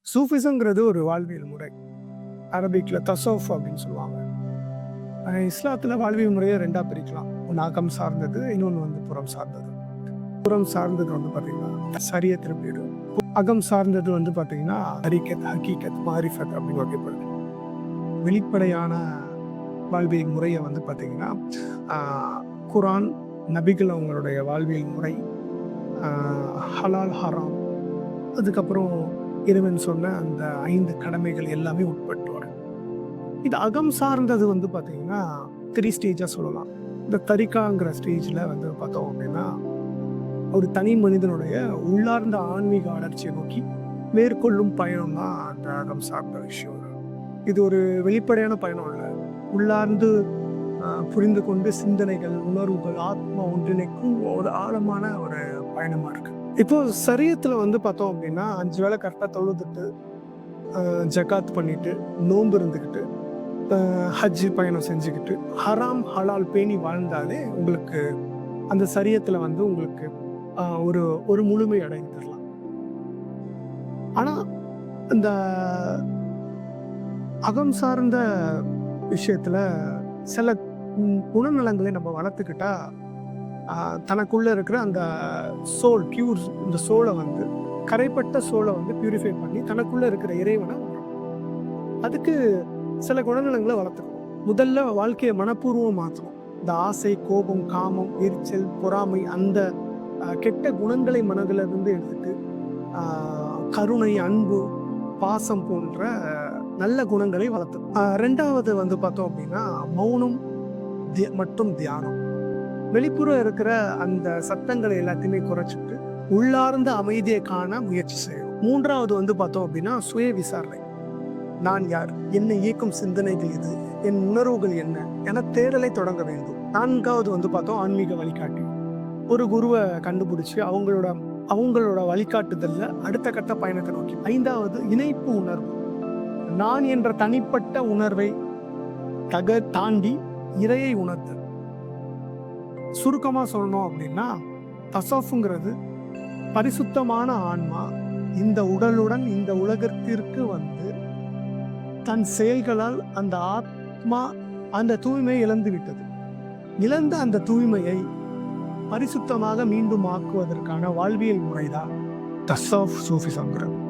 சூஃபிசங்கிறது ஒரு வாழ்வியல் முறை. அரபிக்ல தசவுஃப் அப்படின்னு சொல்லுவாங்க. இஸ்லாத்துல வாழ்வியல் முறையை 2ஆ பிரிக்கலாம். ஒண்ணு அகம் சார்ந்தது, இன்னொன்னு வந்து புறம் சார்ந்தது. புறம் சார்ந்தது வந்து பார்த்தீங்கன்னா ஷரியத்துன்னு பேரு. அகம் சார்ந்தது வந்து பார்த்தீங்கன்னா ஹரிகத், ஹகீகத், மாரிஃபத் அப்படின்னு வகைப்படுது. வெளிப்படையான வாழ்வியல் முறையை வந்து பார்த்தீங்கன்னா குரான், நபிகள் அவங்களுடைய வாழ்வியல் முறை, ஹலால் ஹராம், அதுக்கப்புறம் இறைவன் சொன்ன அந்த 5 கடமைகள் எல்லாமே உட்பட்டு வரும். இது அகம் சார்ந்தது வந்து பார்த்தீங்கன்னா 3 ஸ்டேஜாக சொல்லலாம். இந்த தரிகாங்கிற ஸ்டேஜில் வந்து பார்த்தோம் அப்படின்னா ஒரு தனி மனிதனுடைய உள்ளார்ந்த ஆன்மீக வளர்ச்சியை நோக்கி மேற்கொள்ளும் பயணம் தான் அந்த அகம் சார்ந்த விஷயம். இது ஒரு வெளிப்படையான பயணம் இல்லை, உள்ளார்ந்து புரிந்து கொண்டு சிந்தனைகள், உணர்வுகள், ஆத்மா ஒன்றிணைக்கும் ஒரு ஆழமான ஒரு பயணமா இருக்கு. இப்போ சரியத்துல வந்து பார்த்தோம் அப்படின்னா 5 வேளை கரெக்டாக தொழுதுட்டு, ஜகாத் பண்ணிட்டு, நோன்பு இருந்துக்கிட்டு, ஹஜ் பயணம் செஞ்சுக்கிட்டு, ஹராம் ஹலால் பேணி வாழ்ந்தாலே உங்களுக்கு அந்த சரியத்துல வந்து உங்களுக்கு ஒரு ஒரு முழுமை அடைந்துடலாம். ஆனா இந்த அகம் சார்ந்த விஷயத்துல சில குணநலங்களை நம்ம வளர்த்துக்கிட்டா தனக்குள்ள இருக்கிற அந்த சோல் பியூர், இந்த சோலை வந்து கரைப்பட்ட சோலை வந்து பியூரிஃபை பண்ணி தனக்குள்ள இருக்கிற இறைவனை அதுக்கு சில குணநலங்களை வளர்த்துக்கணும். முதல்ல வாழ்க்கையை மனப்பூர்வம் மாற்றணும். இந்த ஆசை, கோபம், காமம், எரிச்சல், பொறாமை, அந்த கெட்ட குணங்களை மனதில் இருந்து எடுத்துட்டு கருணை, அன்பு, பாசம் போன்ற நல்ல குணங்களை வளர்த்தணும். 2வது வந்து பார்த்தோம் அப்படின்னா மௌனம் மற்றும் தியானம். வெளிப்புறம் இருக்கிற அந்த சத்தங்களை எல்லாத்தையுமே குறைச்சிட்டு உள்ளார்ந்த அமைதியை காண முயற்சி செய்யணும். 3வது வந்து பார்த்தோம் அப்படின்னா சுய விசாரணை. நான் யார், என்னை இயக்கும் சிந்தனைகள் எது, என் உணர்வுகள் என்ன என தேடலை தொடங்க வேண்டும். 4வது வந்து பார்த்தோம் ஆன்மீக வழிகாட்டி. ஒரு குருவை கண்டுபிடிச்சு அவங்களோட வழிகாட்டுதல்ல அடுத்த கட்ட பயணத்தை நோக்கி. 5வது இணைப்பு உணர்வு. நான் என்ற தனிப்பட்ட உணர்வை தாண்டி இறையை உணர்த்தல். சுருக்கமா சொல்லணும் அப்படின்னா தசவுஃப்ங்கிறது பரிசுத்தமான ஆன்மா இந்த உடலுடன் இந்த உலகத்திற்கு வந்து தன் செயல்களால் அந்த ஆத்மா அந்த தூய்மையை இழந்து விட்டது. இழந்த அந்த தூய்மையை பரிசுத்தமாக மீண்டும் ஆக்குவதற்கான வாழ்வியல் முறைதான் தசவுஃப் சூஃபிசம்ங்கிறது.